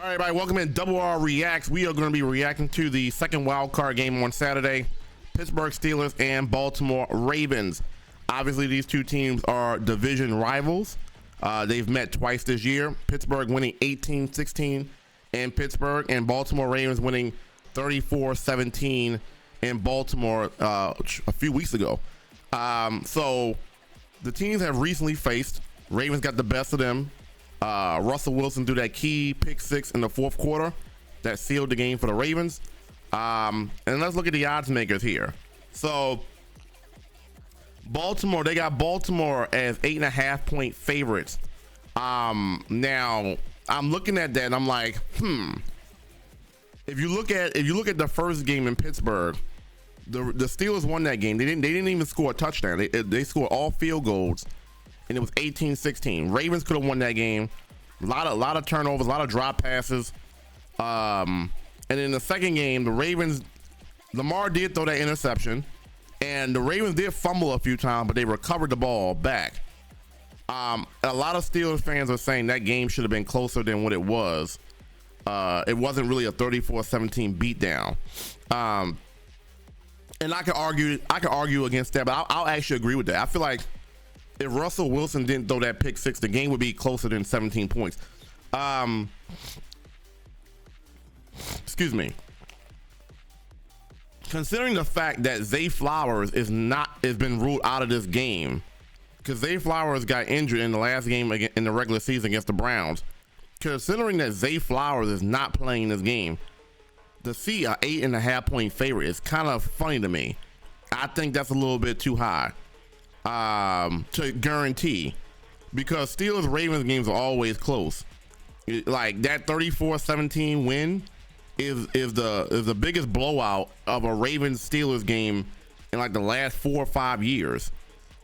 All right, everybody, welcome in Double R Reacts. We are going to be reacting to the second wild card game on Saturday, Pittsburgh Steelers and Baltimore Ravens. Obviously, these two teams are division rivals. They've met twice this year. Pittsburgh winning 18-16 in Pittsburgh, and Baltimore Ravens winning 34-17 in Baltimore a few weeks ago. So the teams have recently faced. Ravens got the best of them. Russell Wilson threw that key pick six in the fourth quarter that sealed the game for the Ravens. And let's look at the odds makers here. So Baltimore, they got Baltimore as 8.5 point favorites. Now I'm looking at that and I'm like, if you look at the first game in Pittsburgh, the Steelers won that game. They didn't even score a touchdown. They scored all field goals, and it was 18-16. Ravens could have won that game. A lot of turnovers, a lot of drop passes. And in the second game, the Ravens, Lamar did throw that interception, and the Ravens did fumble a few times, but they recovered the ball back. A lot of Steelers fans are saying that game should have been closer than what it was. It wasn't really a 34-17 beatdown. And I could argue against that, but I'll actually agree with that. I feel like if Russell Wilson didn't throw that pick six, the game would be closer than 17 points. Excuse me. Considering the fact that Zay Flowers has been ruled out of this game, because Zay Flowers got injured in the last game in the regular season against the Browns. Considering that Zay Flowers is not playing this game, to see an 8.5 point favorite is kind of funny to me. I think that's a little bit too high to guarantee, because Steelers Ravens games are always close. Like that 34-17 win is the biggest blowout of a Ravens Steelers game in like the last 4 or 5 years.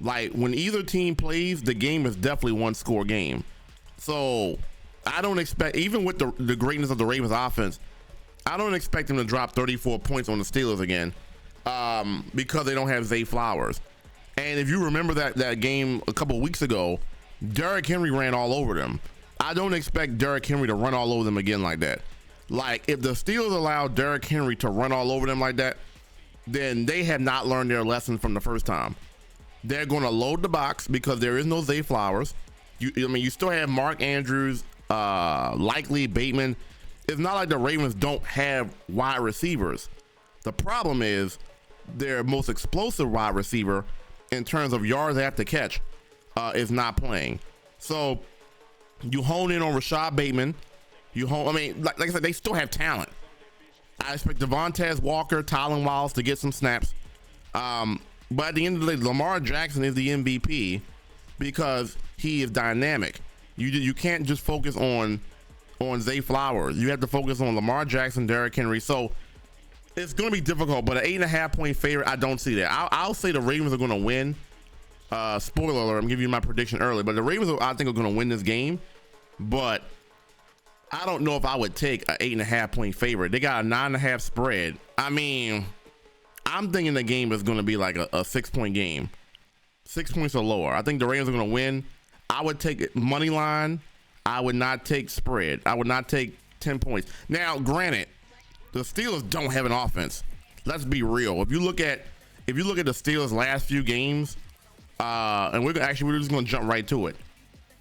Like when either team plays, the game is definitely one score game. So I don't expect, even with the greatness of the Ravens offense, I don't expect them to drop 34 points on the Steelers again, because they don't have Zay Flowers. And if you remember that game a couple weeks ago, Derrick Henry ran all over them. I don't expect Derrick Henry to run all over them again like that. Like if the Steelers allow Derrick Henry to run all over them like that, then they have not learned their lesson from the first time. They're going to load the box because there is no Zay Flowers. You still have Mark Andrews, likely Bateman. It's not like the Ravens don't have wide receivers. The problem is their most explosive wide receiver in terms of yards after catch is not playing. So you hone in on Rashad Bateman. Like I said, they still have talent. I expect Devontae Walker, Tylan Wallace to get some snaps. But at the end of the day, Lamar Jackson is the MVP because he is dynamic. You can't just focus on Zay Flowers. You have to focus on Lamar Jackson, Derrick Henry. So it's going to be difficult, but an 8.5 point favorite, I don't see that. I'll say the Ravens are going to win. Spoiler alert, I'm giving you my prediction early, but the Ravens, I think, are going to win this game. But I don't know if I would take an 8.5 point favorite. They got a 9.5 spread. I mean, I'm thinking the game is going to be like a 6 point game. 6 points or lower. I think the Ravens are going to win. I would take money line. I would not take spread. I would not take 10 points. Now, granted, the Steelers don't have an offense. Let's be real. If you look at the Steelers' last few games, and we're just going to jump right to it.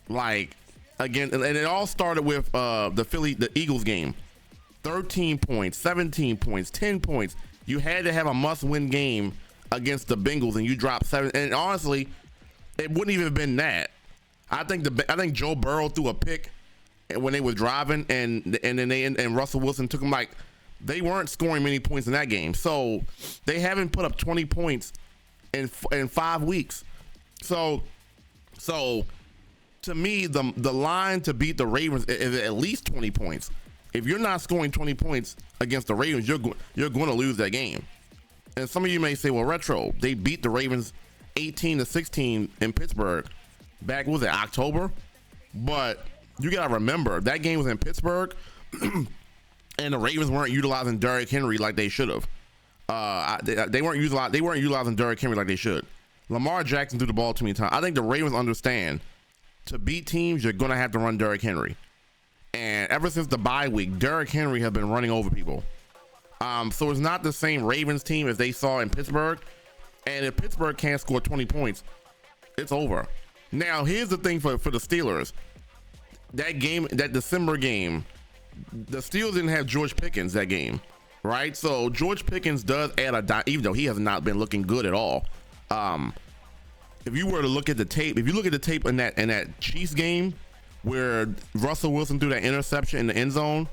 Like again, and it all started with the Eagles game. 13 points, 17 points, 10 points. You had to have a must-win game against the Bengals, and you dropped 7. And honestly, it wouldn't even have been that. I think Joe Burrow threw a pick when they were driving, and then Russell Wilson took them. Like, they weren't scoring many points in that game, so they haven't put up 20 points in 5 weeks. So to me, the line to beat the Ravens is at least 20 points. If you're not scoring 20 points against the Ravens, you're going to lose that game. And some of you may say, well, Retro, they beat the Ravens 18-16 in Pittsburgh back, was it October? But you got to remember, that game was in Pittsburgh, and the Ravens weren't utilizing Derrick Henry like they should have. They weren't utilizing Derrick Henry like they should. Lamar Jackson threw the ball too many times. I think the Ravens understand, to beat teams, you're going to have to run Derrick Henry. And ever since the bye week, Derrick Henry has been running over people. So it's not the same Ravens team as they saw in Pittsburgh. And if Pittsburgh can't score 20 points, it's over. Now, here's the thing for the Steelers. That game, that December game, the Steelers didn't have George Pickens that game, right? So George Pickens does add even though he has not been looking good at all. If you were to look at the tape, if you look at the tape in that Chiefs game where Russell Wilson threw that interception in the end zone,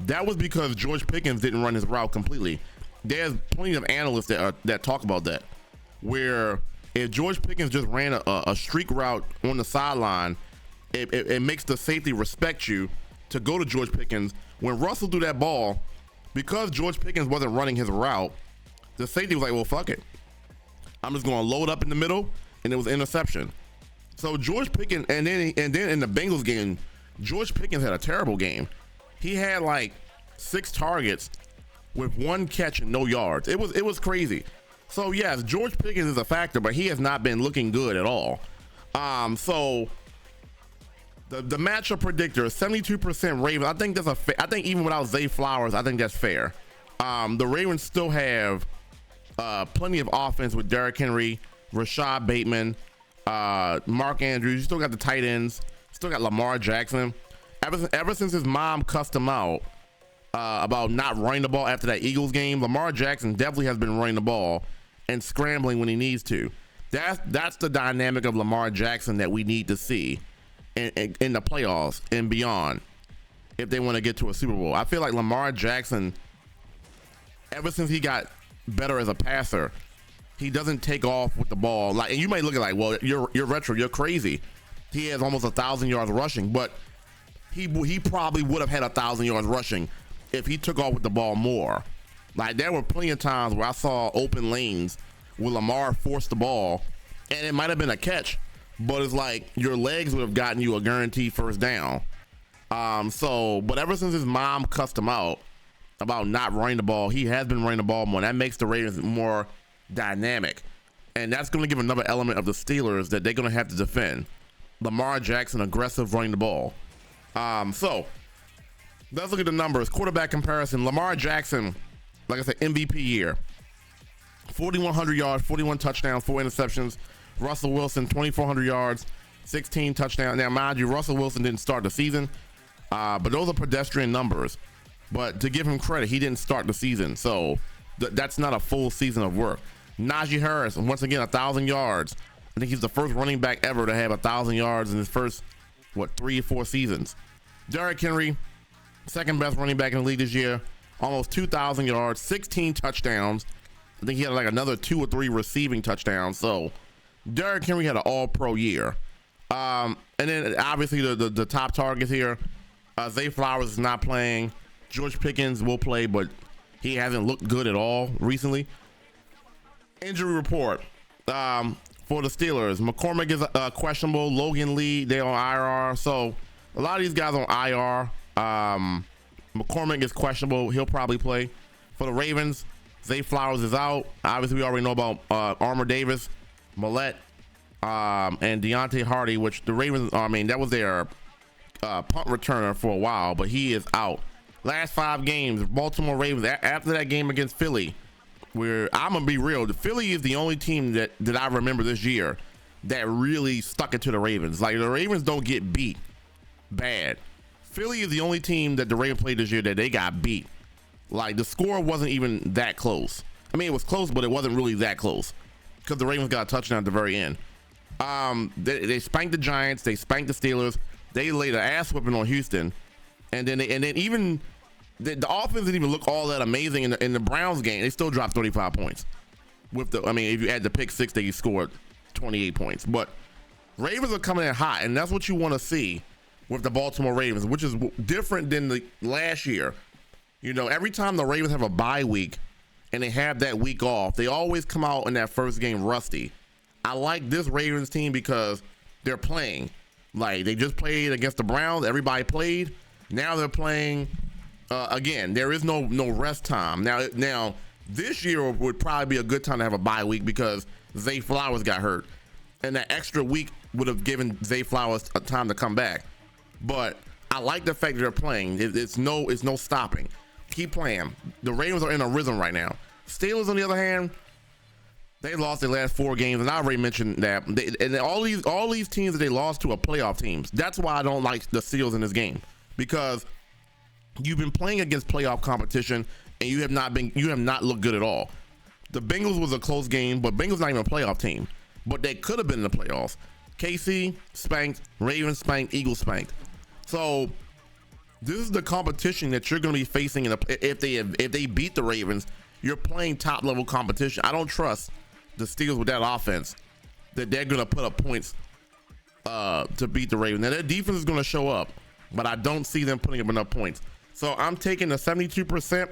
that was because George Pickens didn't run his route completely. There's plenty of analysts that talk about that, where if George Pickens just ran a streak route on the sideline, it makes the safety respect you to go to George Pickens. When Russell threw that ball, because George Pickens wasn't running his route, the safety was like, well, fuck it. I'm just going to load up in the middle, and it was an interception. So George Pickens, and then in the Bengals game, George Pickens had a terrible game. He had like 6 targets with 1 catch and no yards. It was crazy. So yes, George Pickens is a factor, but he has not been looking good at all. So the matchup predictor, 72% Ravens. I think that's I think even without Zay Flowers, I think that's fair. The Ravens still have plenty of offense with Derrick Henry, Rashad Bateman, Mark Andrews. You still got the tight ends. Still got Lamar Jackson. Ever since his mom cussed him out about not running the ball after that Eagles game, Lamar Jackson definitely has been running the ball and scrambling when he needs to. That's the dynamic of Lamar Jackson that we need to see in the playoffs and beyond if they want to get to a Super Bowl. I feel like Lamar Jackson, ever since he got better as a passer, he doesn't take off with the ball. Like, and you might look at like, well, you're retro, you're crazy. He has almost 1,000 yards rushing, but he probably would have had 1,000 yards rushing if he took off with the ball more. Like, there were plenty of times where I saw open lanes where Lamar forced the ball, and it might have been a catch, but it's like your legs would have gotten you a guaranteed first down. But ever since his mom cussed him out about not running the ball, he has been running the ball more. And that makes the Ravens more dynamic, and that's going to give another element of the Steelers that they're going to have to defend. Lamar Jackson aggressive running the ball. So let's look at the numbers. Quarterback comparison. Lamar Jackson, like I said, MVP year. 4,100 yards, 41 touchdowns, 4 interceptions. Russell Wilson, 2,400 yards, 16 touchdowns. Now, mind you, Russell Wilson didn't start the season, but those are pedestrian numbers. But to give him credit, he didn't start the season, so that's not a full season of work. Najee Harris, once again, 1,000 yards. I think he's the first running back ever to have 1,000 yards in his first, 3 or 4 seasons. Derrick Henry, second best running back in the league this year, almost 2,000 yards, 16 touchdowns. I think he had like another 2 or 3 receiving touchdowns. So Derrick Henry had an all-pro year. And then obviously the top targets here, Zay Flowers is not playing. George Pickens will play, but he hasn't looked good at all recently. Injury report for the Steelers. McCormick is questionable. Logan Lee, they're on IR. So a lot of these guys on IR. McCormick is questionable. He'll probably play. For the Ravens, Zay Flowers is out. Obviously, we already know about Armour Davis, Millette, and Deontay Hardy, which the Ravens, that was their punt returner for a while, but he is out. Last 5 games, Baltimore Ravens, after that game against Philly, where I'm going to be real, the Philly is the only team that I remember this year that really stuck it to the Ravens. Like, the Ravens don't get beat bad. Philly is the only team that the Ravens played this year that they got beat. Like, the score wasn't even that close. I mean, it was close, but it wasn't really that close because the Ravens got a touchdown at the very end. They spanked the Giants. They spanked the Steelers. They laid an ass whipping on Houston. And then even the offense didn't even look all that amazing in the Browns game. They still dropped 35 points. If you add the pick 6, they scored 28 points. But Ravens are coming in hot, and that's what you want to see with the Baltimore Ravens, which is different than the last year. You know, every time the Ravens have a bye week and they have that week off, they always come out in that first game rusty. I like this Ravens team because they're playing. Like, they just played against the Browns. Everybody played. Now they're playing again. There is no rest time. Now this year would probably be a good time to have a bye week because Zay Flowers got hurt. And that extra week would have given Zay Flowers a time to come back. But I like the fact that they're playing. It's no stopping. Keep playing. The Ravens are in a rhythm right now. Steelers, on the other hand, they lost their last 4 games, and I already mentioned that. And all these teams that they lost to are playoff teams. That's why I don't like the Steelers in this game, because you've been playing against playoff competition, and you have not looked good at all. The Bengals was a close game, but Bengals not even a playoff team, but they could have been in the playoffs. KC spanked, Ravens spanked, Eagles spanked. So this is the competition that you're going to be facing if they beat the Ravens. You're playing top level competition. I don't trust the Steelers with that offense that they're going to put up points to beat the Ravens. Now their defense is going to show up, but I don't see them putting up enough points. So I'm taking the 72%.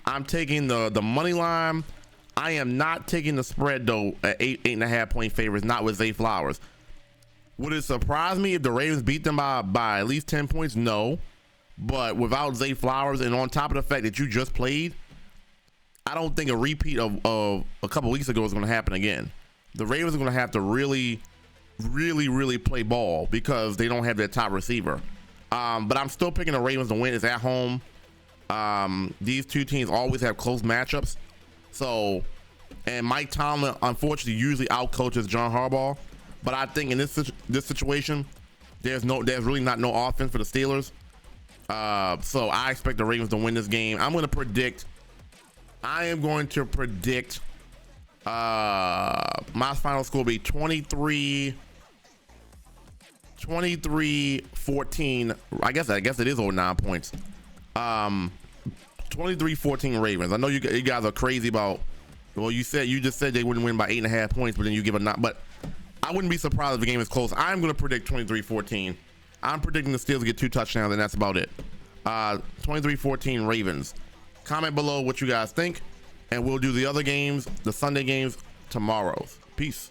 I'm taking the money line. I am not taking the spread though at 8.5 point favorites, not with Zay Flowers. Would it surprise me if the Ravens beat them by at least 10 points? No. But without Zay Flowers, and on top of the fact that you just played, I don't think a repeat of a couple weeks ago is going to happen again. The Ravens are going to have to really play ball because they don't have their top receiver. But I'm still picking the Ravens to win. It's at home. These two teams always have close matchups. So, and Mike Tomlin, unfortunately, usually outcoaches John Harbaugh. But I think in this situation, there's really not no offense for the Steelers. So I expect the Ravens to win this game. I am going to predict my final score will be 23-14. I guess it is over 9 points. 23-14 Ravens. I know you guys are crazy about, well, you just said they wouldn't win by 8.5 points, but then you give a 9. But I wouldn't be surprised if the game is close. I'm going to predict 23-14. I'm predicting the Steelers get 2 touchdowns, and that's about it. 23-14 Ravens. Comment below what you guys think, and we'll do the other games, the Sunday games, tomorrow. Peace.